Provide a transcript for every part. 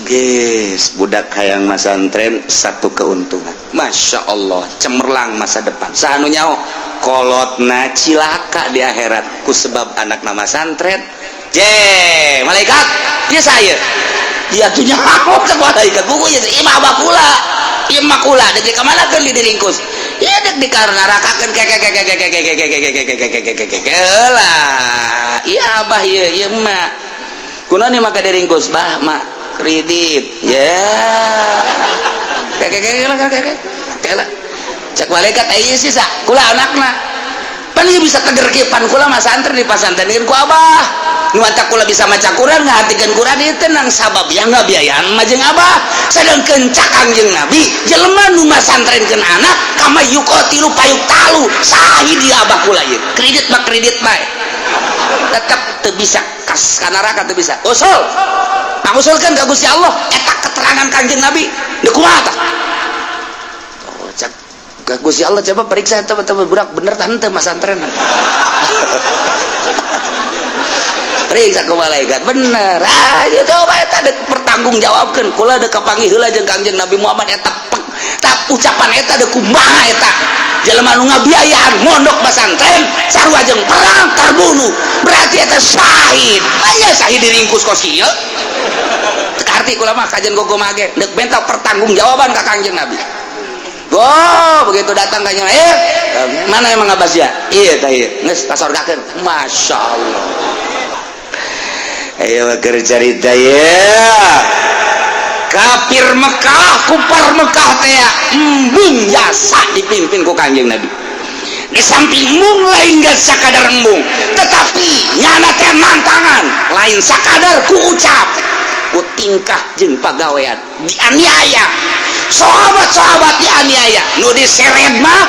Guys, budak hayang masantren satu keuntungan. Masya Allah, cemerlang masa depan. Sanu nyaho kolotna cilaka di akhirat ku sebab anak nama santren. Malaikat, dia saya. Dia tuh nyaho ke malaikat. Bukunya imah bakula. Imah kula dek kamana keun diringkus. Iya dek dikarnarakakeun lah. Iya abah ieu mah. Kunaon ieu maka diringkus bah mak kredit. Ya. Cek malaikat ieu sisa kula anakna. Pan ieu bisa tegerkipan kula mah santri di pasantrenkeun ku abah. Nu mata kula bisa maca Quran ngahatikeun Quran ieu tenang sabab ya ngabiayaan mah jeung abah. Sedangkeun cak Kangjeng Nabi jelema nu masantrenkeun anak kama yuqatilu payuk talu sahid di abah kula ieu. Kredit mah kredit bae. Tetep teu bisa kas ka neraka teu bisa. Usul. Pangusulkeun ka Gusti Allah eta keterangan Kangjeng Nabi. Deuk kumaha tah? Oh, cak ka Gusti Allah coba periksa eta budak bener tah henteu masantren. Periksa ke malaikat bener aja coba eta dek pertanggungjawabkeun kula dek kapanggih heula jeung Kangjeng Nabi Muhammad eta ucapan eta dek kumaha eta jelema nu ngabiayaan mondok pesantren sarua jeung perang terbunuh berarti eta syahid aya syahid diringkus kos kieu teu arti kula mah kajen gogo mage dek benta pertanggungjawaban ka Kangjeng Nabi. Begitu datang Kangjeng Nabi mana emang ngabasya ieu tah ieu geus tasorgakeun masyaallah. Ayo cerita ya kafir Mekah kupar Mekah teh embung jasa dipimpin ku Kangjeng Nabi di samping mung lain gak sakadar embung tetapi nyana teh mantangan lain sakadar ku ucap ku tingkah jeung pagawean dianiaya sahabat-sahabat dianiaya nu diseret mah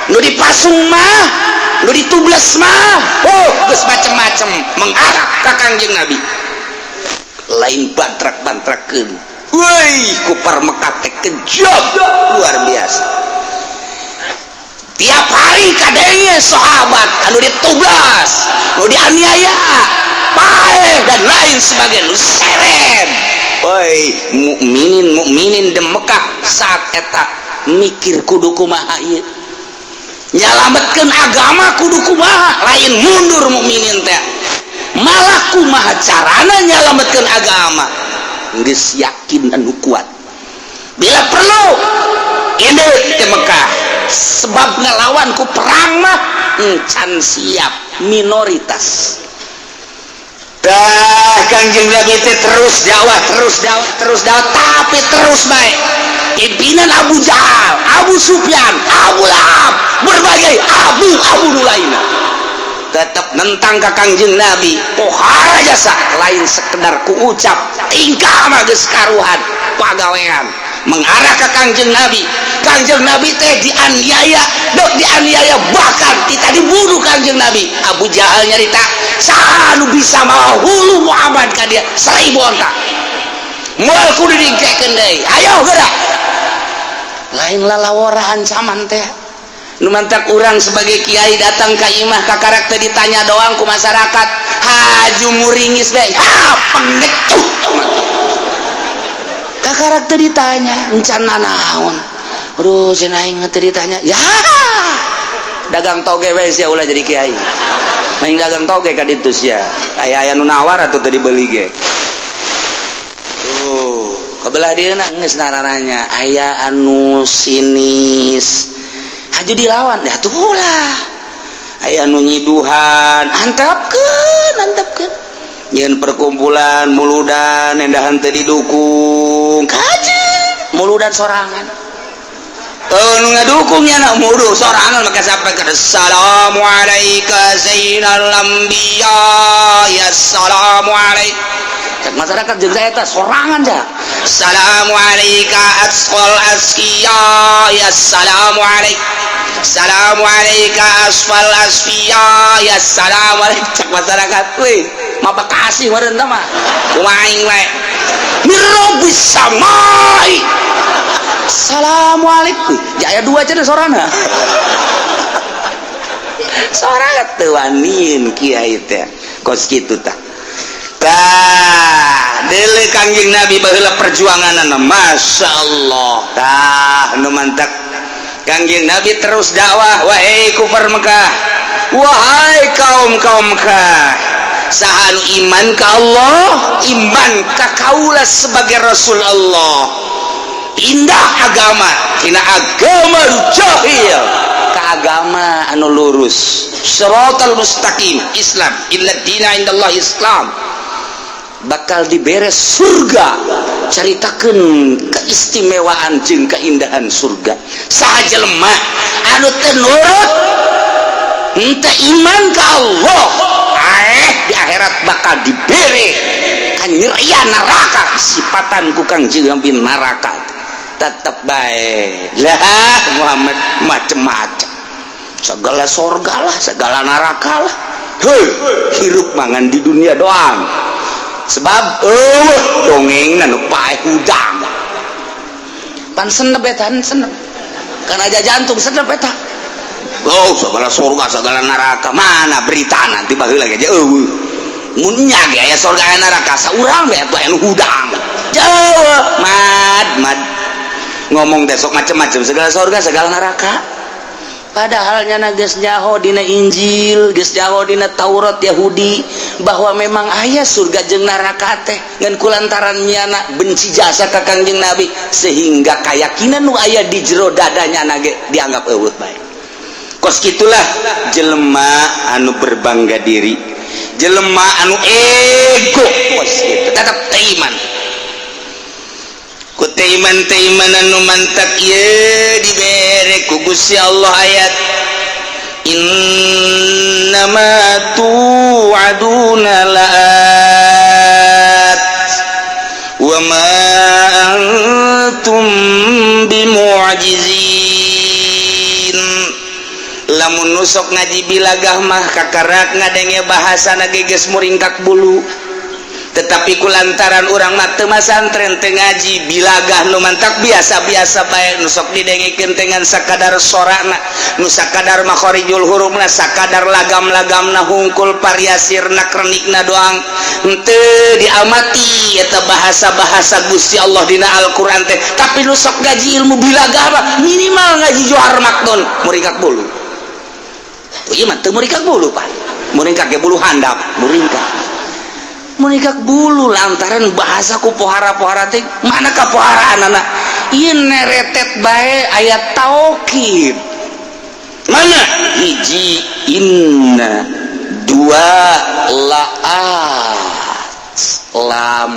nu dipasung mah lu ditubles mah geus macem-macem mengarah ka Kangjeng Nabi lain bantrak-bantrakeun woi kupar Mekah teh kejam luar biasa tiap hari kadenge sahabat anu ditublas anu dianiaya bae dan lain sebagainya seret woi mukminin di Mekah saat eta mikir kudu kumaha ieu nyalametkeun agama kudu kumaha lain mundur mukminin teh malah kumaha carana nyalametkeun agama geus yakin anu kuat bila perlu ini ke Mekah sebab ngelawan ku perang mah encan siap minoritas dah Kangjeng Nabi teh terus dakwah tapi terus baik pimpinan Abu Jahal, Abu Sufyan, Abu Lahab, berbagai abu nu lainna tetap nentang ka Kangjeng Nabi pohara jasa lain sekedar ku ucap tingkah mah geus karuhan pagawean mengarah ka Kangjeng Nabi teh dianiaya bahkan kita dibunuh Kangjeng Nabi. Abu Jahal nyarita saha nu bisa mawa hulu Muhammad ka dia 1000 onta moal kudu dingkekeun deui ayo gerak lain lalawara ancaman teh nu mantak urang sebagai kiai datang ka imah ka karakter ditanya doang ku masyarakat haju muringis deh pengecut ka karakter ditanya encan naon aduh cenah aing teh ditanya ya dagang toge we sia ulah jadi kiai main dagang toge ka ditu sia aya nu nawar atuh teu dibeli ge kebelah dia nangis narananya aya anu sinis haju dilawan dah tuh lah aya anu nyiduhan antapkeun nyeun perkumpulan muludan endahan teu didukung kajen muludan sorangan nu ngadukung nya na mudu sorangan maka sampaikan assalamu alayka zainal anbiya ya assalamu alayka masyarakat jeung saya teh sorangan dah assalamu alayka asqal asqiya ya assalamu alayka asfal asfiya ya assalamu alayka masyarakat weh mapa kasih meureun teh mah kumaha aing we mirobis samai assalamualaikum jaya dua cenah sorana sorangan teu wanin kiai teh kos kitu tah tah dele Kangjeng Nabi baheula perjuanganna Masya Allah tah nu mantap Kangjeng Nabi terus dakwah wahai kufar Mekah wahai kaum Mekah saha nu iman ka Allah iman ka kaula sebagai Rasul Allah indah agama tina agama jahil ka agama anu lurus siratal mustaqim Islam inna dina indallah Islam bakal diberes surga caritakeun keistimewaan jeung keindahan surga saha jelema anu teu nurut henteu iman ka Allah di akhirat bakal dibere kanyerian neraka sifatan ku Kangjeng Nabi neraka tetep bae lah Muhammad macem-macem segala surga lah segala neraka lah hirup mangan di dunia doang sebab dongeng nu paeh udang pan senep eta senep kana aja jantung senep eta segala surga segala neraka mana berita nanti baheula ge mun nya ge aya surga aya neraka saurang we atuh anu hudang jauh mad ngomong teh sok macem-macem segala surga segala neraka padahal nyana geus nyaho dina Injil geus nyaho dina Taurat Yahudi bahwa memang aya surga jeung neraka teh ngan kulantaran nyana benci jasa ka Kangjeng Nabi sehingga kayakinan nu aya di jero dadanya na ge dianggap eueuh bae kos kitulah jelema anu berbangga diri jelema anu ego kos kitu tetep iman ku iman anu mantak ieu dibere ku Gusti Allah ayat innama tu'aduna la'at wa ma antum bimu'jizin lamun nusok ngaji bilagah mah kakarak ngadenge bahasana geges muringkak bulu tetapi kulantaran urang mah teu masantren teu ngaji bilagah nu mantak biasa-biasa bae nusok didengikeun dengan sakadar sorana nu sakadar makharijul hurufna sakadar lagam-lagamna hungkul variasirna krenikna doang henteu diamati eta bahasa-bahasa Gusti Allah dina Al-Qur'an teh tapi nusok ngaji ilmu bilagah mah minimal ngaji johar makdon muringkak bulu ieu mah teu muringkak bulu Pak muringkak ge bulu handap muringkak bulu lantaran bahasa ku pohara-pohara teh mana ka poharaan anak ieu neretet bae ayat taukid mana hiji inna dua laat lam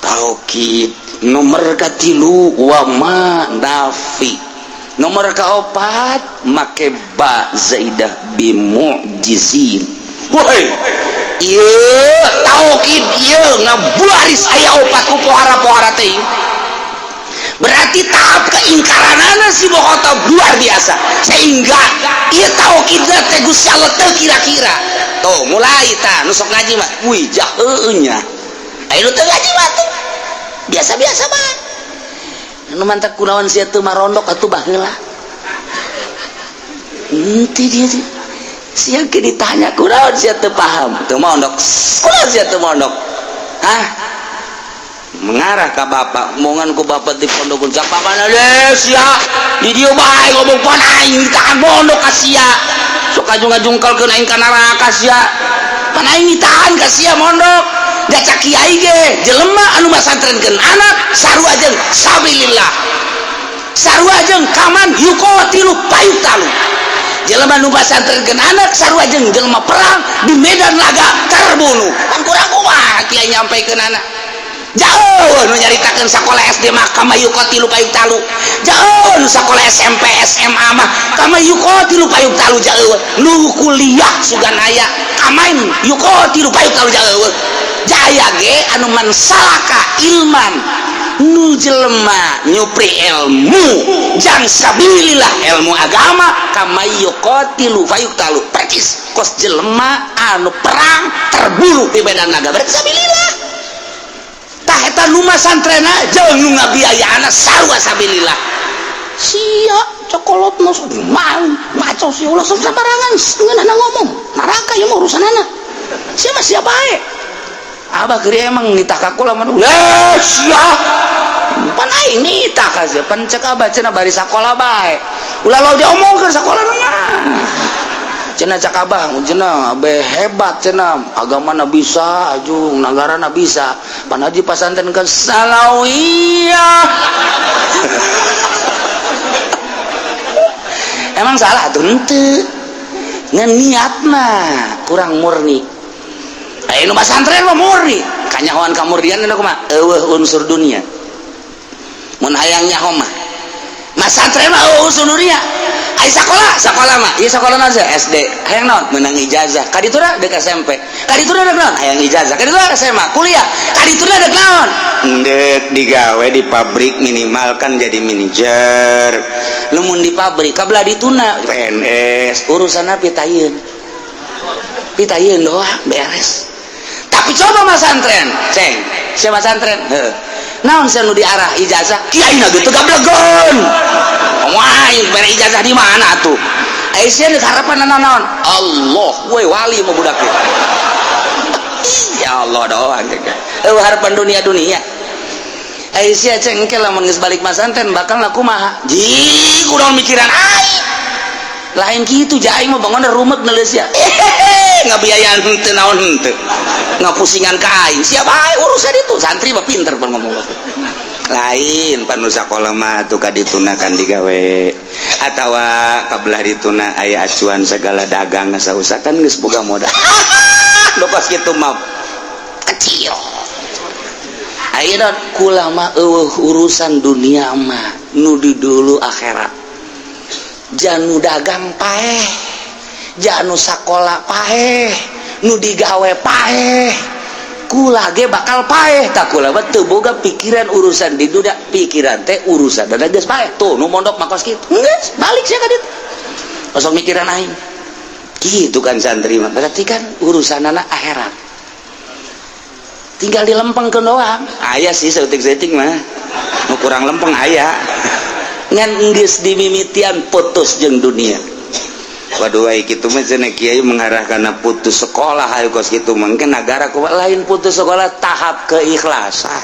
taukid nomor katilu wa ma nafi nomor kaopat make ba zaidah bimu'jizin woi ieu taukid ieu ngabuaris aya opat ku pohara-pohara teh berarti tahap keingkaranana si bohota luar biasa sehingga ieu taukid teh Gusti Allah teu kira-kira tuh mulai tah nu sok ngaji mah wih jaheuh nya aya nu teu ngaji mah tuh biasa-biasa mah nu mantak kunaon sia teu marondok atuh baheula henteu dia siang ke ditanya kunaon sia teu paham teu mondok kunaon sia teu mondok mengarah ka bapak omongan ku bapak di pondok cak papana deh sia di dieu bae ngomong pan aing ditahan mondok ka sia sok ajung-ajungkelkeun aing ka neraka sia pan aing ditahan ka sia mondok da cak kiai ge jelema anu masantrenkeun anak sarua jeung sabilillah sarua jeung kaman yuqatilu payutalu jelema nu pasantrenkeun anak sarua jeung jelema perang di medan laga terbunuh kan kurang kumaha kiai nyampeikeun anak jauh nu nyaritakeun sakola SD mah kama yuqatilu payutalu jauh nu sakola SMP SMA mah kama yuqatilu payutalu jauh nu kuliah sugan aya kamain yuqatilu payutalu jauh jaya ge anu mansalaka ilman nu jelema nyupri ilmu jang sabilillah ilmu agama kama yuqatilu fayuqtalu percis kos jelema anu perang terbunuh di medan naga berarti sabilillah tah eta nu masantrena jeung nu ngabiayaana sarua sabilillah sia cokolotna mau maco si ulah sabarangan ngeunana ngomong neraka ieu mah urusanana sia mah sia bae abah kiri emang nitah kakula mah lah siap pan aing nitah ka sia pan cek abah cenah bari sakola bae ulah lo diomongkeun sakola mah cenah cak abah cenah abe hebat cenah agamana bisa ajung nagarana bisa pan haji pasantren kan salawiyah emang salah tuh henteu ngan niatna kurang murni aya nu pasantren mah murni kanyahoan kamurnian na kumaha eueuh unsur dunia mun hayang nyaho mah pasantren mah eueuh unsur dunia aya sakola mah ieu sakola naon SD hayang naon meunang ijazah ka ditu deuk SMP ka ditu deuk naon hayang ijazah ka ditu SMA kuliah ka ditu deuk naon deuk digawe di pabrik minimal kan jadi manajer lamun di pabrik kablah dituna PNS urusanna pitayeun doang beres tapi coba masantren ceng sia masantren naon sia nu diarah ijazah kiaina gitu gablegon wah bere ijazah di mana tuh aya sia nu harapan naon Allah we wali mah budak ya Allah doang harapan dunia Aisyah cengkel lamun geus balik masantren bakal kumaha ji kunaon mikiran aing lain kitu ja aing mah bangun rumek neuleus ya ngabiayaan henteu naon henteu ngapusingan ka aing siap bae urusan itu santri mah pinter pan ngomong lain panu sakola mah atuh ka dituna kan digawe atawa kabelah dituna aya acuan segala dagang sausakan geus boga modal lepas kitu mah kecil ayeuna kula mah eueuh urusan dunia mah nu di dulu akhirat janu dagang paeh janu sakola paeh nu digawe paeh kula ge bakal paeh tak kula mah teu boga pikiran urusan di dunia pikiran teh urusan dan geus paeh tuh nu mondok makos kitu geus balik sia ka ditu kosong mikiran aing kitu kan santri mah berarti kan urusanana akhirat tinggal dilempengkeun doang aya sih seutik-seutik mah nu kurang lempeng aya ngan geus dimimitian putus jeung dunia waduh ai kitu mah cenah kiai mengarah kana putus sekolah hayu kos kitu mah ke nagara ku lain putus sekolah tahap keikhlasan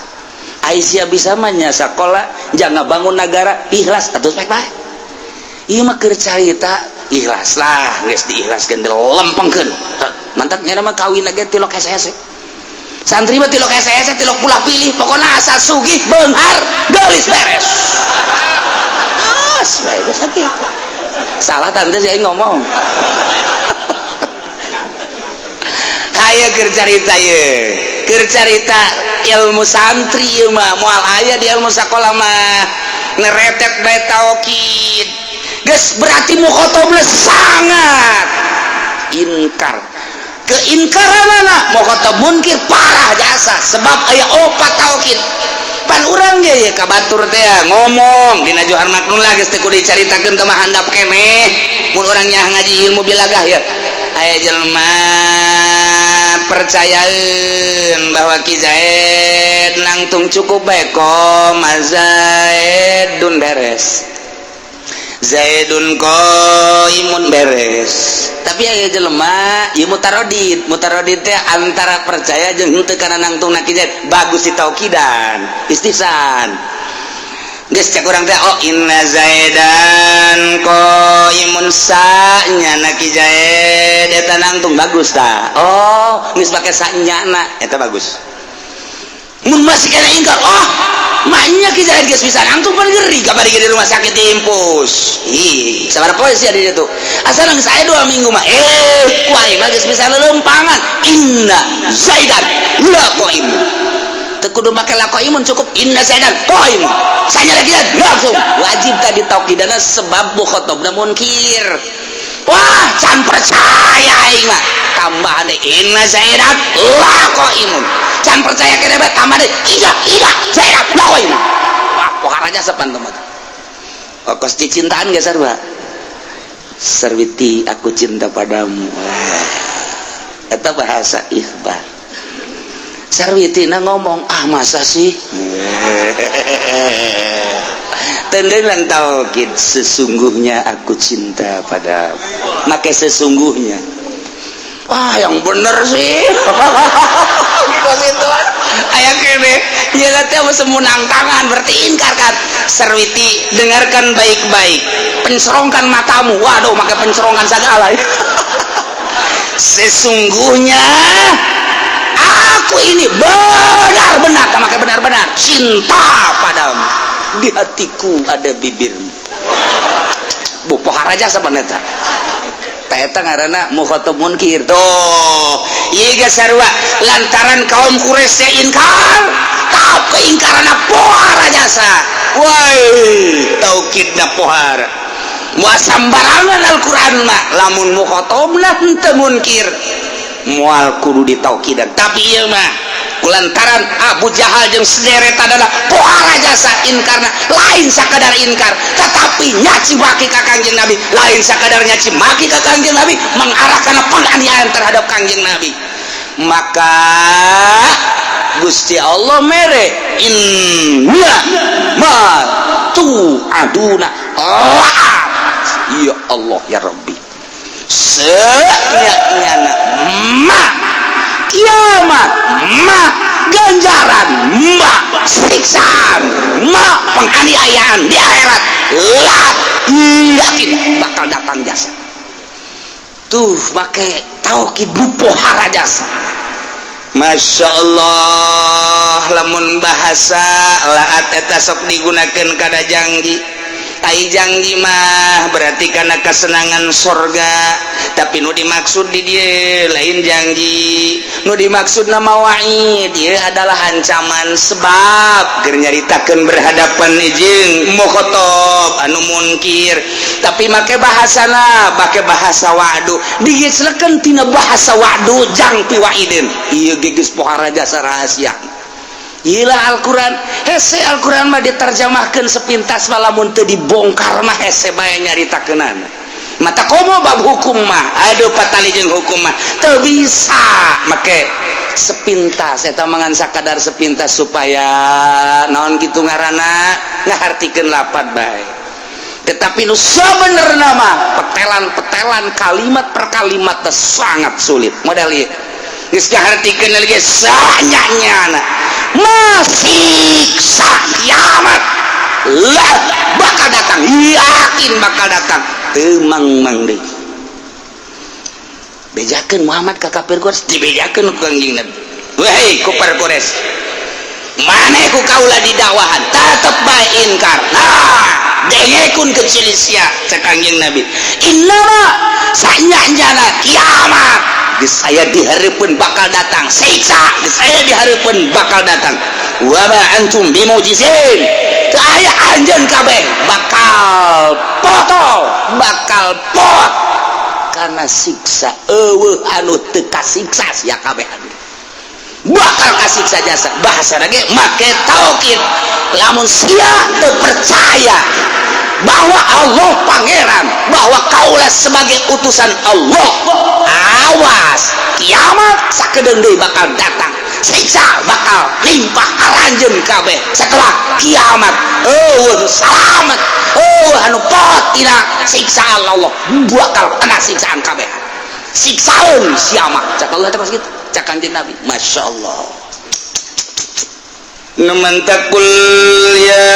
Aisyah bisa mah nya sakola jangan bangun negara ikhlas atuh baik-baik ieu mah keur carita ikhlas lah geus diikhlaskeun dilempengkeun mantap nya mah kawin ge tilok hese-hese santri mah tilok hese-hese tilok pulah pilih pokoknya asa sugih beunghar geulis beres baik sakit salah tante saya ngomong aya keur carita ye keur carita ilmu santri ieu mah moal aya di ilmu sakola mah neretet bae taukid geus berarti mukhotabna sangat inkar keinkaranana mukhotab munkir parah jasa sebab aya opat taukid pan urang ge ka batur teh ngomong dina Johar Maknun geus teu kudu dicaritakeun teh mah handap keneh mun urang nya ngaji ilmu bilagah ya aya jelema percayaeun bahwa Ki Zaid nangtung cukup bae ko Zaidun beres Zaidun qaimun beres tapi aya jelema ieu mutaradid teh antara percaya jeung henteu kana nangtungna Ki Zaid bagus ditaukidan istifsan geus cek urang teh oh inna Zaidan qaimun sanyana Ki Zaid eta nangtung bagus tah oh geus pake sanyana eta bagus mun masih kana ingkar oh maknya Ki Zaid geus bisa nangtung pan geri kabari di rumah sakit diimpus ih sabar poe sia di ditu asal geus aya 2 minggu mah ku aing geus bisa leulempangan inna Zaidan la qaimun teu kudu make la qaimun cukup inna Zaidan qaim sanya lagi langsung wajib tadi taukidana sebab mukhatabna munkir wah can percaya aing mah tambahan deui inna Zaidan la qaimun can percaya kene bae tambah deui iya Zaidan la qaimun wah poharaja sepan teman kos dicintaan ge sarua Sarwiti aku cinta padamu eta bahasa ikhbar Sarwiti na ngomong ah masa sih tendengan taukid sesungguhnya aku cinta padamu make sesungguhnya wah yang bener sih gitu aya kene ieu teh semunang tangan berarti ingkar kan. Sarwiti dengarkan baik-baik, pencerongkan matamu. Waduh make pencerongkan segala sesungguhnya aku ini benar-benar make benar-benar cinta padamu, di hatiku ada bibirmu. Bu pohara aja sebenarnya eta ngaranna mukhatab munkir tuh ieu ge sarua lantaran kaum Quraisy inkar tahap keingkaranna pohara jasa woi taukidna pohara moal sambarangan Al-Qur'an mah lamun mukhatabna henteu munkir moal kudu ditaukidan. Tapi ieu mah kulantaran Abu Jahal jeung sederet adalah pohara jasa inkarna lain sakadar inkar tetapi nyaci maki ka Kangjeng Nabi, lain sakadar nyaci maki ka Kangjeng Nabi mengarah kana penganiayaan terhadap Kangjeng Nabi. Maka Gusti Allah mere inna ma tu aduna ya Allah ya Rabbi senyana ma kiamat ma ganjaran ma siksaan ma penganiayaan di akhirat lah yakin bakal datang jasa tuh make taukid pohara jasa. Masya Allah lamun bahasa laat eta sok digunakeun kada janji. Ai janji mah berarti karena kesenangan sorga, tapi nu dimaksud di dia lain janji, nu dimaksud nama wa'id dia adalah ancaman sebab keur nyaritakeun berhadapan jeung mukhatab anu munkir. Tapi make bahasana make bahasa wa'du digeuslekeun tina bahasa wa'du jangpi wa'idin ieu geus pohara jasa rahasia. Gila Al-Quran hese Al-Quran mah diterjemahkan sepintas malamun teu dibongkar mah hese bae nyaritakeunana mata komo bab hukum mah aduh patali jeung hukum mah teu bisa make sepintas eta mangan sakadar sepintas supaya naon kitu ngaranna ngahartikeun lapad bae. Tetapi nu sabenerna mah petelan-petelan kalimat per kalimat teh sangat sulit model ieu geus ngahartikeun lagi sanyanyana masih kiamat lah bakal datang, yakin bakal datang temang-mang deh bejakeun Muhammad ka kafir Quraisy dibejakeun ku Kangjeng Nabi wahai kufar Quraisy maneh ku kaula di dakwahan tetep bae inkar nah dengekeun kecil sia cek Kangjeng Nabi innama sanyanyana kiamat geus aya dihareupeun bakal datang siksa geus aya dihareupeun bakal datang wa ma antum bimujizin teu aya anjeun kabeh bakal poto bakal pot karena siksa eueuh anu teu kasiksa sia kabeh bakal kasiksa jasa bahasa lagi make taukid lamun sia teu percaya bahwa Allah pangeran bahwa kaulah sebagai utusan Allah awas kiamat sakedeung deui bakal datang siksa bakal limpah aranjeun kabeh setelah kiamat selamat anu pot tina siksa Allah bakal kena siksaan kabeh siksaun siamah cak Allah teh kitu cak Kanjeng Nabi Masya Allah naman takul ya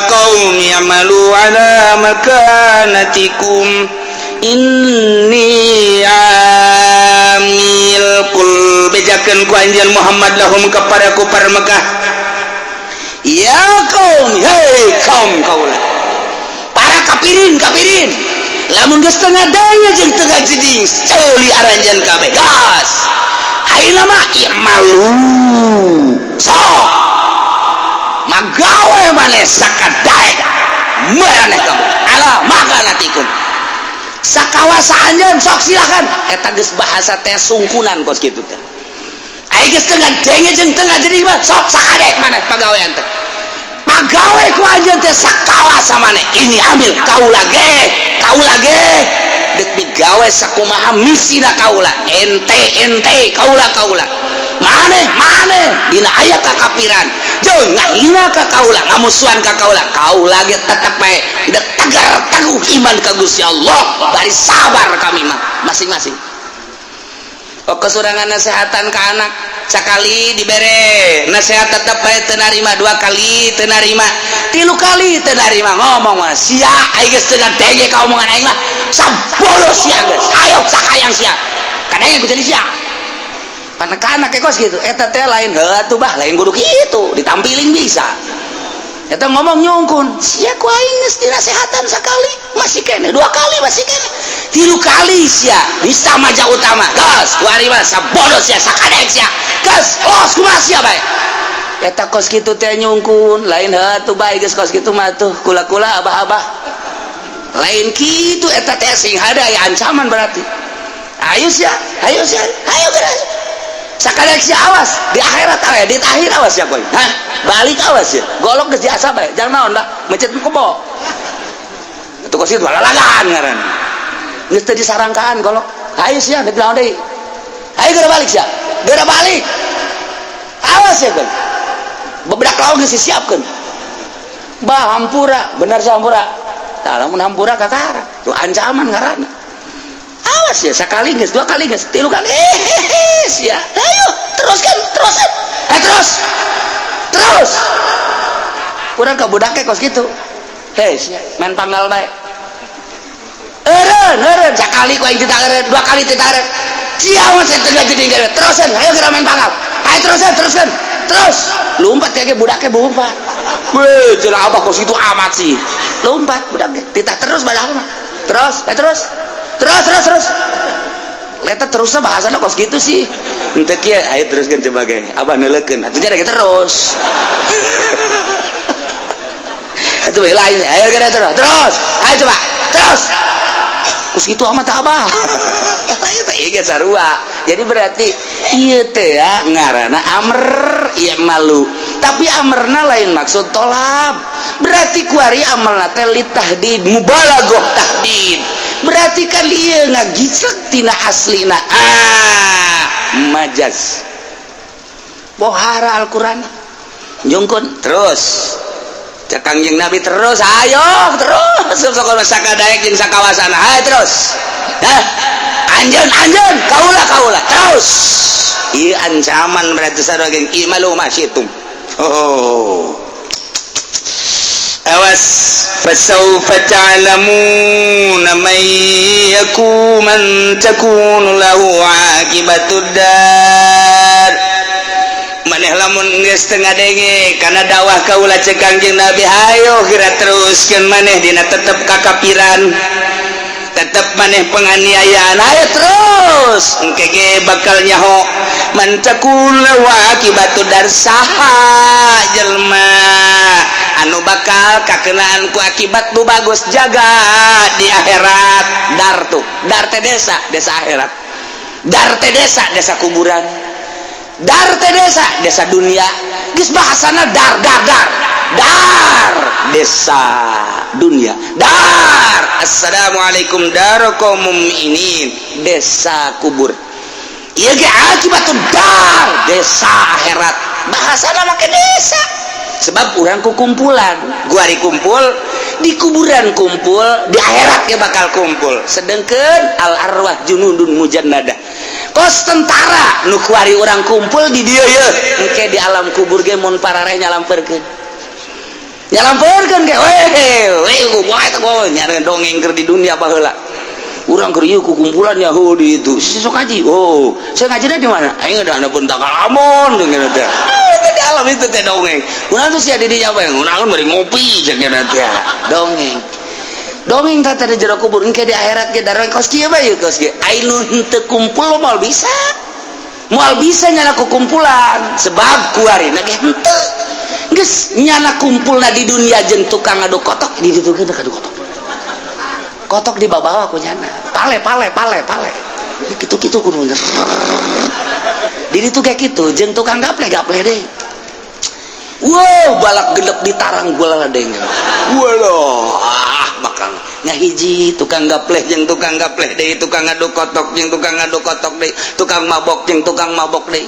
qaum ya'malu ala makanatikum inni amil kul bejakeun ku anjeun Muhammad lahum kepada kufar Mekah ya qaum hei kaum kaula para kafirin lamun geus tengah daya jeung tengah jeding ceuli aranjeun kabeh gas ayeuna mah i'malu sok magawe maneh sakadaek maneh kamu ala makanatikum sakawasa anjeun sok silakan eta geus bahasa teh sungkunan kos kitu teh aya geus tengah denge jeung tengah jeding mah sok sakadaek maneh pagawean teh pagawe ku anjeun teh sakawasa maneh ini ambil kaula ge dek digawe sakumaha misina kaula ente kaula maneh dina aya kakafiran jeung ngahina ka kaula ngamusuhan ka kaula ge tetep bae tegar teguh iman ka Gusti Allah bari sabar kami mah masing-masing kesurangan nasehatan ke anak sekali dibere nasihat tetap baik tenarima 2 kali tenarima 3 kali tenarima ngomong mah sia aing geus teu ngadenge ka omongan aing mah sabolos sia geus ayo sakayang sia kadang aku jadi sia anak-anak kos gitu eta teh lain heuh bah lain kudu kitu ditampilin bisa eta ngomong nyungkun sia ku aing geus dinasehatan sekali masih kene 2 kali masih kene 3 kali sia bisa maja utama gas kuari mah sabodos sia sakadek sia gas los kumaha sia bae eta kos kitu teh nyungkun lain heuh bae geus kos kitu mah tuh kula-kula abah-abah lain kitu eta teh sing hada aya ancaman berarti ayo geus sakadek sia awas di akhirat aya di akhir awas ya koy hah balik awas ya golok geus diasa bae jangan naon lah mencet kebo itu kos kitu lalagan ngaran geus teu disarangkaan golok ayo sia deuk naon deui ayo geura balik sia geura balik awas ya koy bebedak lawan geus disiapkeun bah hampura bener sahampura tah lamun hampura kakara tuh ancaman ngaranna awas ya sekali geus 2 kali geus 3 kali sia ayo teruskan terus kurang ke budaknya kos gitu sia main panggal bae eureun sekali ku aing teu eureun 2 kali teu eureun sia mah saya teu jadi eureun terusan ayo geura main panggal ayo teruskan terus lompat kayak budaknya lompat weh cenah abah kos itu amat sih lompat budaknya titah terus badak mah terus leta terusnya bahasana kos gitu sih ente kieu ayo teruskan coba ge abah neulekeun atuh nya terus atuh lain ayo geura terus ayo coba terus kos gitu amat abah eta ieu sarua jadi berarti ieu teh ya ngaranna amr ieu malu tapi amrna lain maksud tolab berarti kuari amalna teh litahdid mubalaghah tahdid berarti kan dia ngagicek tina aslina majaz bohara Al-Quran jungkun terus cek Kangjeng Nabi terus ayo terus sok sakadaek jeung sakawasana ayo terus anjeun kaula terus ieu ancaman berarti sarua geng imalu masyitum awas fasawfa ta'lamuna man takunu lahu aqibatud dar maneh lamun geus teu ngadenge kana dakwah kaula cek Kangjeng Nabi hayo kira teruskeun maneh dina tetep kakapiran tetep maneh penganiayaan ayo terus engke ge bakal nyaho man takunu lahu aqibatud dar saha jelma anu bakal kakenaan ku akibat nu bagus jaga di akhirat dar teh desa akhirat dar teh desa kuburan dar teh desa dunia geus bahasana dar desa dunia dar assalamualaikum darakum mu'minin desa kubur ieu ge akibatud dar desa akhirat bahasana make desa sebab urang kumpulan gua kumpul di kuburan kumpul di akhirat ge bakal kumpul sedengkeun al arwah junudun mujannadah kos tentara nu kuari urang kumpul di dieu ye engke di alam kubur ge mun parareh nyalampeurkeun ge we gua eta gua nyareun dongeng keur di dunia baheula urang keur ieu ku kumpulan Yahudi itu sok ngaji saya ngajina di mana aing ada pun tak lamun dengan teh di alam itu teh dongeng urang tuh sia di dinya bae urang bari ngopi jeung teh dongeng teh di jero kubur engke di akhirat ge dareng kos kieu bae kos ge anu henteu kumpul moal bisa nyana ku kumpulan sebab kuarina ge henteu geus nyana kumpulna di dunia jeung tukang adu kotok di ditu ge adu kotok di bawah aku nyana pale gitu kudu bener di ditu kayak gitu jeung tukang gaple deh wow balak gendep ditarang gula ladeng waduh bakal ngahiji tukang gapleh jeung tukang gapleh deui tukang adu kotok jeung tukang adu kotok deui tukang mabok jeung tukang mabok deui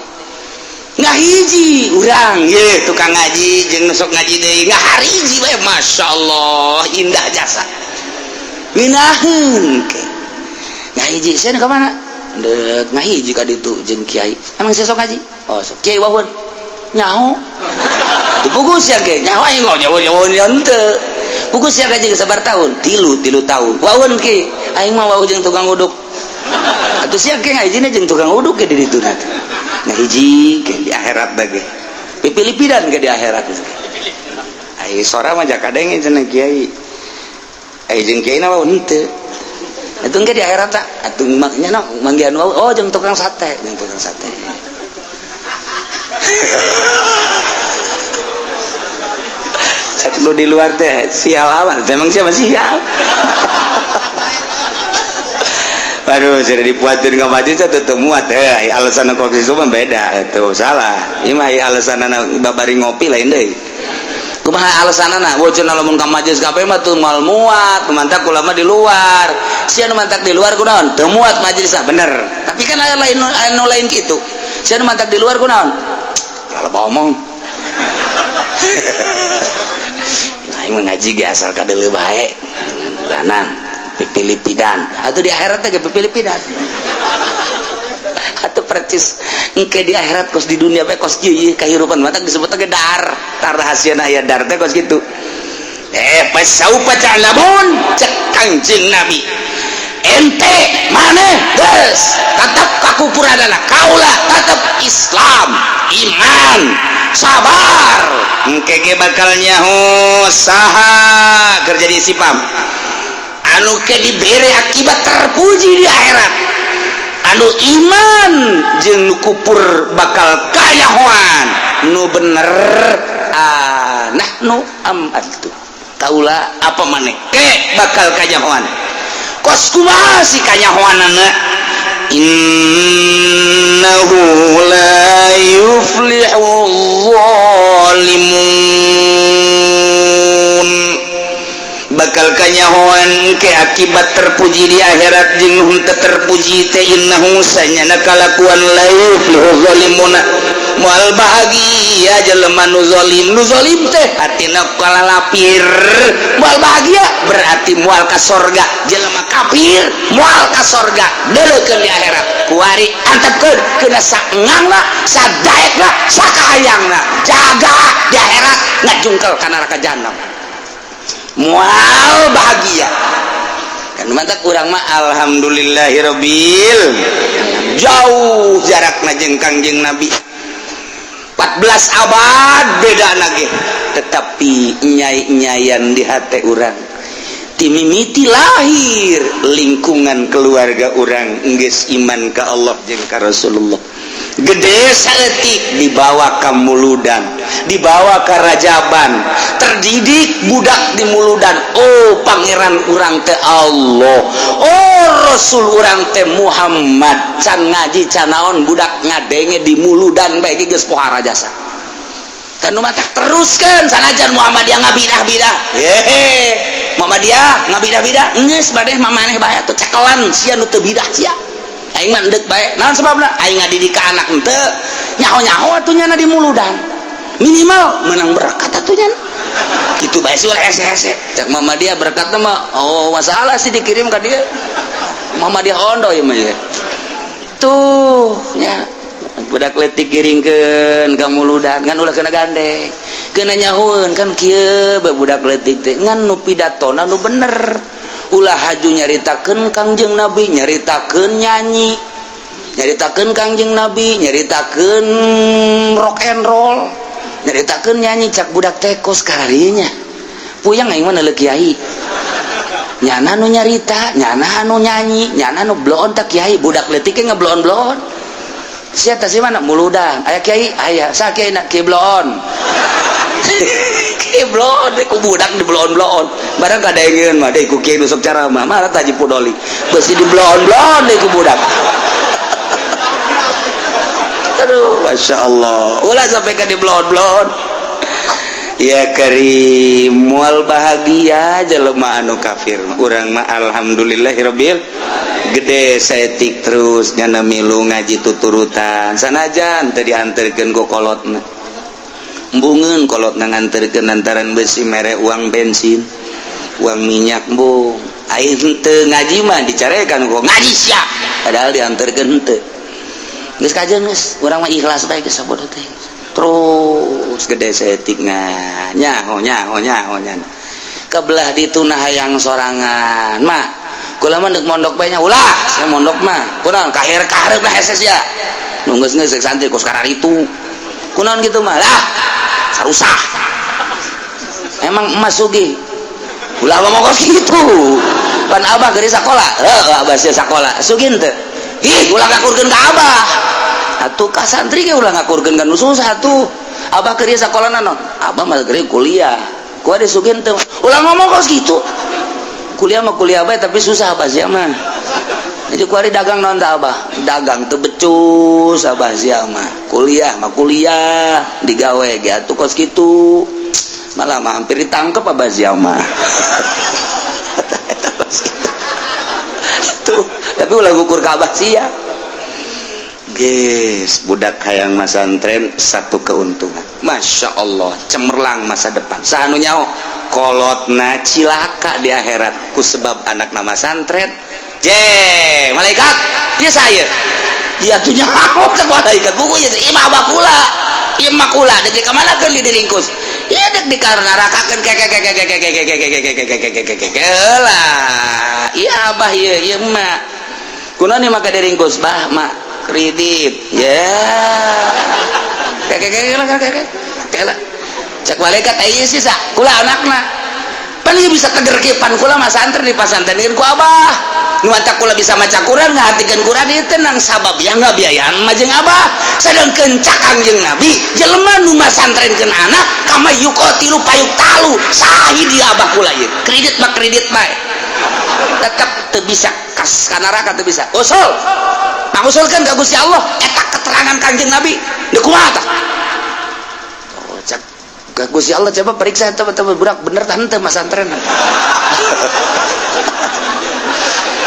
ngahiji urang ye tukang ngaji jeung sok ngaji deui ngahariji bae masyaallah indah jasa minaheun ke ngahiji saya ka mana dek ngahi jika ditu jeung kiai emang sesok ngaji oh sok kiai wawon nyaho dipugus ya ge nyaho aing nyaho henteu pugus ya gaji sabar tahun 3 tahun wawon ki aing mah wawon jeung tukang uduk atuh sia ge ngajina jeung tukang uduk ge di ditu nah hiji ge di akhirat bage pipilipidan ge di akhirat ai sora mah jakadenge cenah kiai ai jeung kiai na wawon henteu itu enggak di akhirat tak atuh maknya manggihan wau oh jeung tukang sate cek lu di luar teh sial amat memang siapa sial waduh sudah dipuatin ke masjid tuh muat alasan kopi itu mah beda itu salah ini mah alasan babari ngopi lain deh kumaha alasanana bocor lamun ka majelis kabeh mah teu moal muat mantak ulama di luar sia nu mantak di luar kunaon teu muat majelisna bener tapi kan aya lain kitu sia nu mantak di luar kunaon kalau ngomong aing ngaji ge asal kadeuleu bae danan pipilipidan atuh di akhirat teh ge pipilipidan atuh percis engke di akhirat kos di dunia bae kos ieu kahirupan mata disebut ge dar rahasiana aya dar teh kos kitu pasaupa ta'lamun cek Kangjeng Nabi ente maneh geus tetep kakupuranana kaula tetep Islam iman sabar engke ge bakal nyaho saha keur jadi sipam anu ke dibere akibat terpuji di akhirat anu iman jeung nu kupur bakal kayahoan nu bener nahnu amatu kaula apa maneh ke bakal kayahoan kos kumaha si kayahoanana innahu la yuflihu zalimun bakal kanyahoan ke akibat terpuji di akhirat jeung henteu terpuji teh innahu sanyana kalakuan la yuflihu zalimuna moal bahagia jelema nu zalim teh hatina kalalapir moal bahagia berarti moal ka sorga jelema kafir moal ka sorga deuleukeun di akhirat kuari antepkeun keuna saengangna sadaekna sakahayangna jaga di akhirat ngajungkel ka neraka jahanam moal bahagia kan mantap urang mah alhamdulillahirabbil jauh jarakna jeung Kangjeng Nabi 14 abad beda nage tetapi nyai-nyayan di hati urang timimiti lahir lingkungan keluarga urang geus iman ka Allah jeung ka Rasulullah gede saeutik dibawa ka muludan dibawa ka rajaban terdidik budak di muludan oh pangeran urang teh Allah oh Rasul urang teh Muhammad can ngaji can naon budak ngadenge di muludan bae geus pohara jasa kan matak teruskeun sanajan Muhammadiyah ngabidah-bidah Muhammadiyah ngabidah-bidah geus badeh mamaneh bae atuh cekelan sia nu teu bidah sia aing mah endek bae naon sebabna aing ngadidik ka anak henteu nyaho-nyaho atuh nya di muludan minimal menang berkat atuh nya kitu bae sih hese-hese cek Muhammadiyah berkatna mah oh masalah sih dikirim ka dieu Muhammadiyah ondo ieu mah tuh nya budak leutik kiringkeun ka muludan ngan ulah kena gandeng kena nyahoeun kan kieu budak leutik teh ngan nu pidatona nu bener ulah haju nyaritakeun Kangjeng Nabi nyaritakeun nyanyi nyaritakeun Kangjeng Nabi nyaritakeun rock and roll nyaritakeun nyanyi cak budak teh kos karinya puyang aing mah neuleuh kiai nyana nu nyarita nyana nu nyanyi nyana nu bloon tak kiai budak leutik ge ngebloon-bloon sia teh mana muludan aya kiai aya sa kiai na kiai bloon blon ku budak di blon-blon barang kadengeun mah deui ku kieu nu sok caramah mah taji pudoli beusi di blon-blon deui ku budak aduh masyaallah ulah sampai ka di blon-blon ya karim moal bahagia jelema anu kafir urang mah alhamdulillahirabbil gede saeutik terus nyana milu ngaji tuturutan sanajan teu dianterkeun ku kolotna embungeun kolot nganterkeun antaran besi mere uang bensin uang minyak bu aing henteu ngaji mah dicarekan kok ngaji sia padahal dianterkeun henteu geus kajeun geus urang mah ikhlas bae geus sabodo teh terus gede setingna nyaho kebelah dituna hayang sorangan mah kula mah deuk mondok bae nya ulah saya mondok mah kunaon kaharep lah hese sia nu geus santri kos karar itu kunaon kitu mah lah sarusah emang emas sugih ulah ngomong gitu pan abah geri sakola abah sia sakola sugih teu ih ulah ngakurkeun ka abah atuh ka santri ge ulah ngakurkeun ka nu susah atuh abah geri sakola naon abah mah geri kuliah ku ade sugih teu ulah ngomong gitu kuliah mah kuliah bae tapi susah abah sia mah jadi ku ade dagang naon teh abah dagang teu becus abah sia mah kuliah digawe ge atuh kos kitu malah mah hampir ditangkep abah sia mah tuh tapi ulah ngukur ka abah sia guys budak hayang masantren satu keuntungan Masya Allah cemerlang masa depan sanu nyaho kolotna cilaka di akhirat ku sebab anak nama santren malaikat dia saya dia tuh nyaho ke malaikat buku ya imah bakula imah kula dek kemana kan diringkus iya dek dikarenarakakeun lah iya abah iya emak kunaon ieu maka diringkus bah mak kredit ya cek malaikat aya sih sa kula anakna pan ieu bisa teger kieu pan kula mah santri di pasantrenkeun ku abah nu maca kula bisa maca Quran ngahatikeun Quran ieu teh nang sabab ya ngabiayaan mah jeung abah sadengkeun cak Kangjeng Nabi jelema nu masantrenkeun anak kama yuqatilu payuqtalu sahih di abah kula ieu kredit mah tetep teu bisa kas ka neraka teu bisa usul pangusulkeun ka Gusti Allah eta keterangan Kangjeng Nabi deuk kumaha tah oh cak ka Gusti Allah coba periksa eta budak bener tah henteu masantren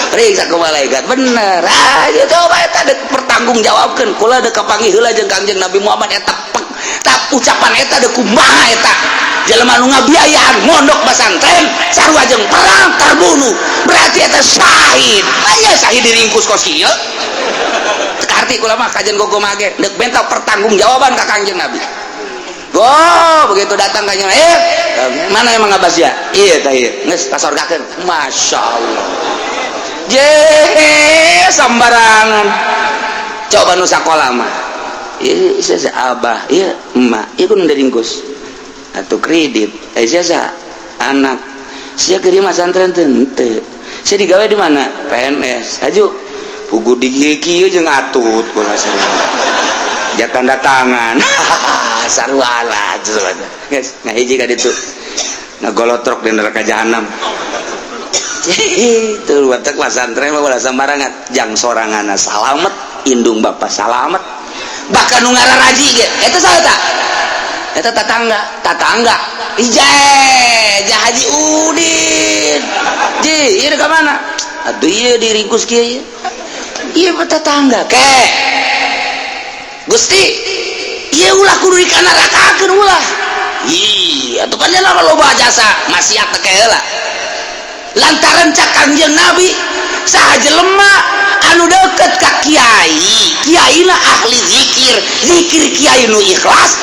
periksa ku malaikat bener aja coba eta deuk pertanggungjawabkeun kula deuk kapanggih heula jeung Kangjeng Nabi Muhammad eta ucapan eta deuk kumaha eta jelema nu ngabiayaan mondok pesantren sarua jeung perang terbunuh berarti eta syahid aya syahid diringkus kos kieu teu arti kula mah kajen gogo mage deuk benta pertanggungjawaban ka Kangjeng Nabi begitu datang Kangjeng mana emang abah sia ieu tah ieu geus kasorgakeun masyaallah sambarangan coba nu sakola mah ieu sia abah ieu emak ieu kudu diringkus atuh kredit sia anak sia keur mah santren teu henteu sia digawe di mana PNS aju pugu di kieu jeung atut kula sarua jak tanda tangan sarua lah geus ngahiji ka ditu ngagolotrok di neraka jahanam itu watak pasantren mah ulah sambarangan jang soranganna salamet indung bapa salamet bahkan nu ngararaji ge eta saha tah eta tatangga jah Haji Udin ji ieu ka mana atuh ieu diringkus kieu ieu tetangga ke Gusti ieu ulah kudu dikanarakakeun ulah ih atuh pan nya loba jasa maksiat teh heula lantaran cak Kangjeng Nabi saha jelema anu deket ka kiai na ahli zikir kiai nu ikhlas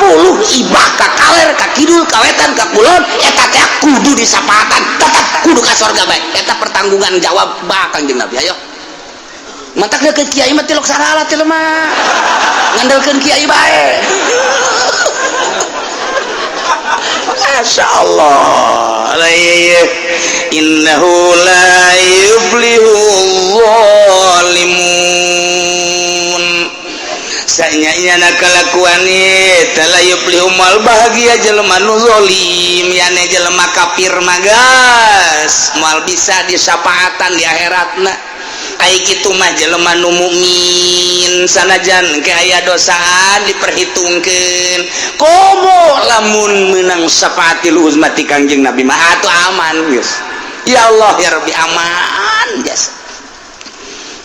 40 ibah ka kaler ka kidul ka wetan ka kulon eta teh kudu disapaatan tetep kudu ka surga bae eta pertanggungan jawab ba Kangjeng Nabi ayo matak deket kiai mah tilok sarala teh mah ngandelkeun kiai bae masyaallah innahu la yuflihu zalimun sanyanya kalakuan eta la yuflihu mal bahagia jelema nu zalim yane jelema kafir magas moal bisa disapaatan di akhiratna ai kitu mah jelema nu mukmin sanajan ke aya dosaan diperhitungkeun komo lamun meunang syafaatil uzma ti Kangjeng Nabi mah atuh aman geus ya Allah ya Rabbi aman geus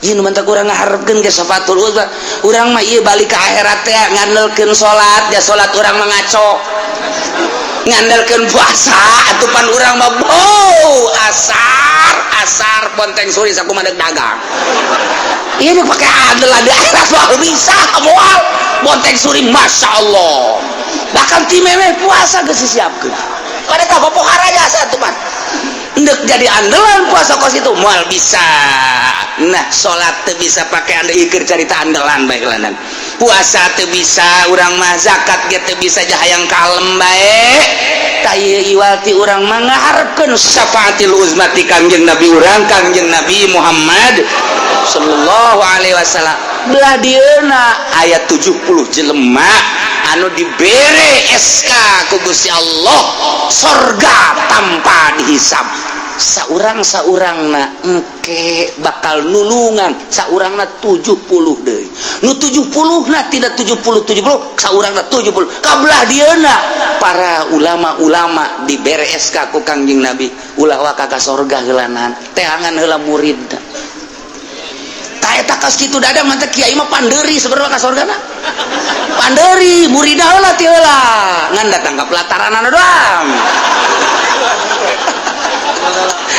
ieu nu mantap urang ngaharepkeun ge syafaatul uzma urang mah ieu balik ka akhirat teh ngandelkeun salat ya salat urang mah ngaco ngandalkeun puasa atupan urang mah asar ponteng suri sakumaha dagang ieu teh pake andel di akhirat mah bisa moal ponteng suri masyaallah bahkan ti memeh puasa geus disiapkeun pada ka pohara jasa atupan ndek jadi andalan puasa kos itu moal bisa nah salat teu bisa pakai andel ikeur carita andalan bae lanan puasa teu bisa urang mah zakat ge teu bisa jahayang kalem bae ta ieu iwal ti urang mah ngaharepkeun syafaatil uzma ti Kangjeng Nabi urang Kangjeng Nabi Muhammad sallallahu alaihi wasallam belah dieuna aya 70 jelema anu dibere SK ku Gusti Allah sorga tanpa dihisab saurang-saurangna engke bakal nulungan saurangna 70 deui nu 70 na tidak 70 saurangna 70 kabelah dieuna para ulama-ulama dibere SK ku Kangjeng Nabi ulah waka ka sorga heulanan teangan heula murid eta kas kitu dadang mantep kiai mah pandeuri sebenarnya ka sorgana pandeuri muridna heula ti heula ngan datang ka pelataranana doang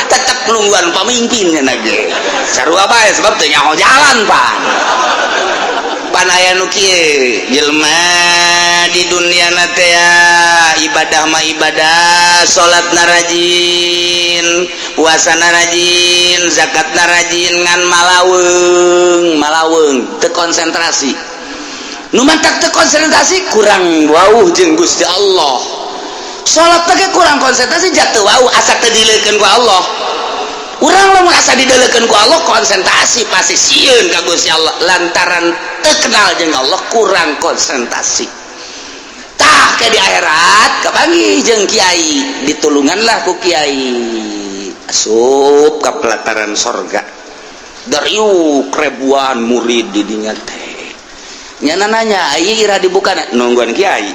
tetep nungguan pamimpinnya nage sarua bae sebab teu nyaho jalan pan aya nu kieu jelema di dunia na teh ibadah mah ibadah salatna rajin puasana rajin zakatna rajin ngan malaweung teu konsentrasi nu mantak teu konsentrasi kurang wauh jeung Gusti Allah salat teh kurang konsentrasi jatuh wauh asa teu dileukeun ku Allah urang lamun asa dideulekeun ku Allah konsentrasi pasti sieun ka Gusti Allah lantaran teu kenal jeung Allah kurang konsentrasi tah ke di akhirat kapanggih jeung kiai ditulunganlah ku kiai asup ka pelataran sorga dariuk ribuan murid di dinya teh nyana nanya ieu ira dibuka nungguan kiai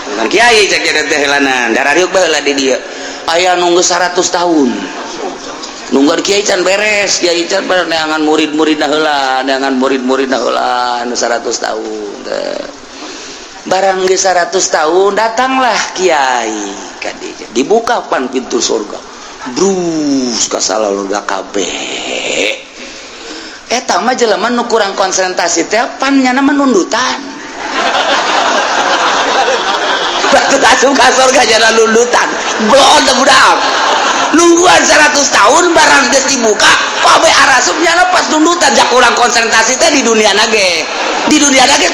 nungguan kiai cek teh heulanan darariuk baheula di dieu aya nunggu 100 tahun nungguan kiai can beres kiai can neangan murid-muridna heula neangan murid-muridna heula anu 100 tahun barang ge 100 tahun datanglah kiai ka dieu dibuka pan pintu surga brus ka salurga kabeh eta mah jelema nu kurang konsentrasi teh pan nyana menundutan batu asup ka surga jana nundutan blon da budak nungguan 100 tahun barang geus dibuka pabe arasup nyana pas nundutan jak kurang konsentrasi teh di dunia nage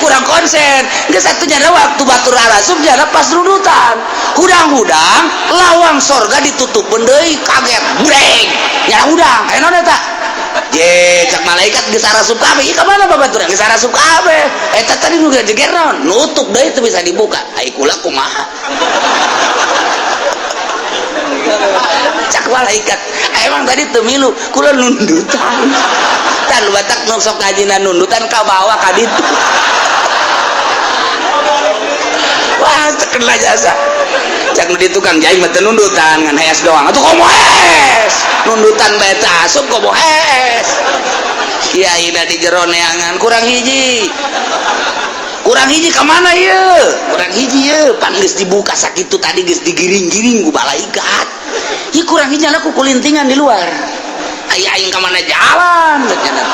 kurang konsen geus atuh nyana waktu batur arasup nyana pas nundutan hudang-hudang lawang sorga ditutupkeun deui kaget breng nyana hudang aya naon eta ye cak malaikat geus arasup kabeh ieu ka mana babaturan geus arasup kabeh eta tadi nu jeger naon nutup deui teu bisa dibuka ai kula kumaha cak malaikat emang tadi teu milu kula nundutan tan batak nu sok ngajina nundutan ka bawah ka ditu wah terkenal jasa cak nu di tukang jahit mah teu nundutan ngan hees doang atuh komo hees nundutan bae teh asup komo hees kiai da di jero neangan kurang hiji ka mana ieu kurang hiji ieu pan geus dibuka sakitu tadi geus digiring-giring ku malaikat ieu kurang hiji nya ku kulintingan di luar aing ka mana jalan cenah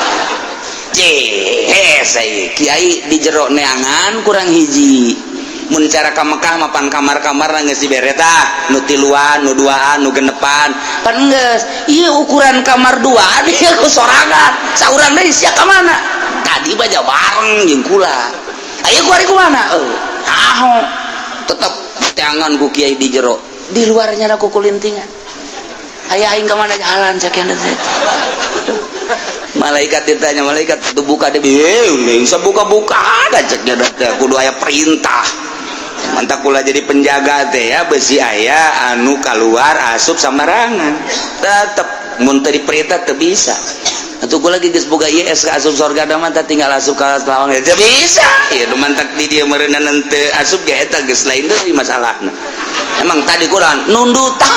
jehes kiai di jero neangan kurang hiji mun cara ka Mekah mapan kamar-kamar geus dibere tah nu tiluan nu duaan nu genepan pan geus ieu ukuran kamar duaan ieu ku sorangan saurang deui sia ka mana tadi baja bareng jeung kula ayo ku ari kumana tetep tangan ku kiai di jero di luarnya aku kulintingan aya aing ka mana jalan sakian teh malaikat ditanya malaikat tu buka deh bisa buka-buka ada ceknya teh kudu aya perintah mantap kula jadi penjaga teh ya besi aya anu keluar asup sambarangan tetep mun teu diperintah teu bisa atuh kula lagi geus boga ieu SK asup sorga da mah tinggal asup ka lawang teu bisa ieu nu mantak di dieu meureunna teu asup ge eta geus lain deui masalahna emang tadi kurang nundutan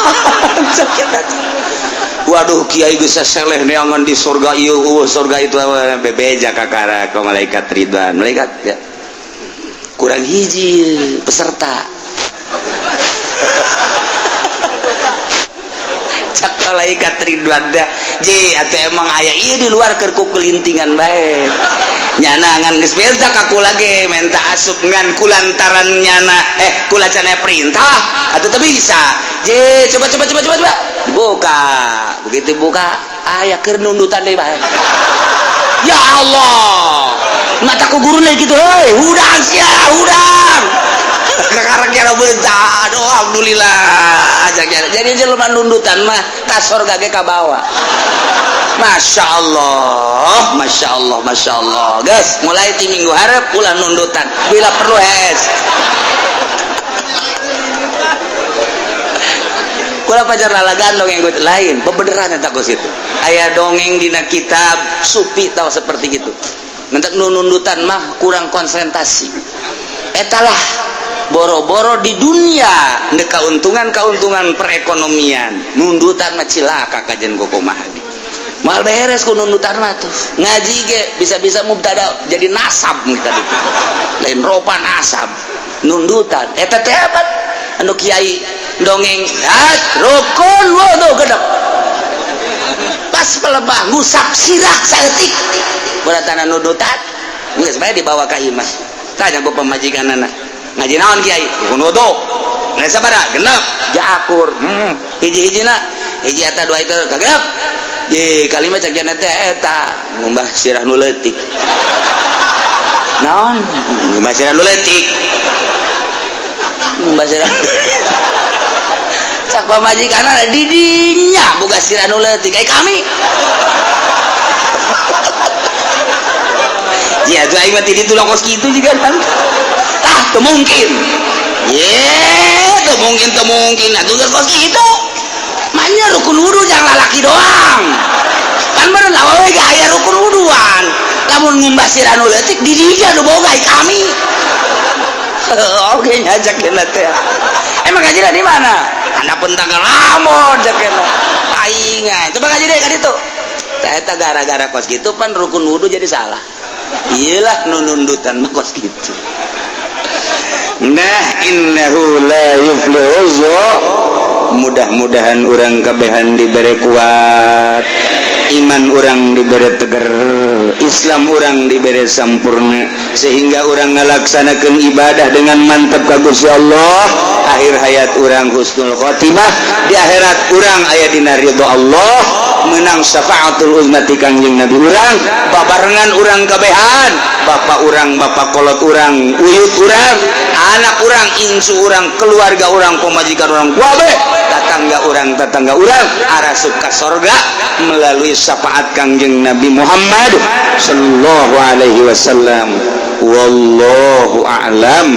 waduh kiai geus seleh neangan di surga ieu surga itu bebeja kakara ka malaikat ridwan malaikat ya kurang hiji peserta cak malaikat Ridwan dah je atuh emang aya ieu di luar keur ku kelintingan bae nyana ngan geus beza ka kula ge menta asup ngan kulantaran nyana kula cenah perintah atuh teu bisa je coba buka begitu buka aya keur nundutan deui bae ya Allah mataku guruna gitu heuy hudang sia hudang sekarang kira beunta aduh alhamdulillah aja jadi jelema nundutan mah ka sorga ge ka bawah Masya Allah guys mulai ti minggu hareup ulah nundutan bila perlu kula pajar lalagan dongeng lain bebeneran eta kos itu aya dongeng dina kitab supi tahu seperti gitu nanti nundutan mah kurang konsentrasi etalah boro-boro di dunia ndek kauntungan perekonomian nundutan mah cilaka kajen kokomah mal beres ku nundutan mah tuh ngaji ge bisa-bisa mubtada jadi nasab kita itu lain ropa nasab nundutan eta teh apa anu kiai dongeng rukun wudu gedep pas pelebah ngusap sirah saeutik beratana nundutan geus bae dibawa ka imah tanya ku pamajikanana ngaji naon kiai rukun wudu ngan sabaraha genep jaakur hiji-hijina hiji eta dua itu kagenep ye kalimat cak jana teh eta ngumbah sirah nu leutik naon ngumbah sirah nu leutik ngumbah sirah cak pamajikanana di dinya boga sirah nu leutik kami ya tuh aing mah ti ditu lokos kitu juga kan teu mungkin teu mungkin atuh geus kos kitu manya rukun wudu jangan lalaki doang kan bener awewe ge aya rukun wuduan lamun ngumbah sirah nu leutik di dinya nu boga kami oke ngajak kena teh emang ngajina di mana anda pentang lamun jak kena aing coba ngaji deh ka ditu eta gara-gara kos kitu pan rukun wudu jadi salah iyalah nundutan mah kos kitu nah innahu la yuflihu mudah-mudahan urang kabehan diberi kuat iman urang diberi tegar Islam urang diberi sampurna sehingga urang ngalaksanakeun ibadah dengan mantap ka Gusti Allah akhir hayat urang husnul khotimah di akhirat urang aya dina ridho Allah menang syafaatul uzmati kangjeng Nabi urang babarengan urang kabehan bapak urang bapak kolot urang uyut urang anak urang insu urang keluarga urang pemajikan urang kuabe tetangga urang arasup ka sorga melalui syafaat kangjeng Nabi Muhammad sallallahu alaihi wasallam wallahu a'lam.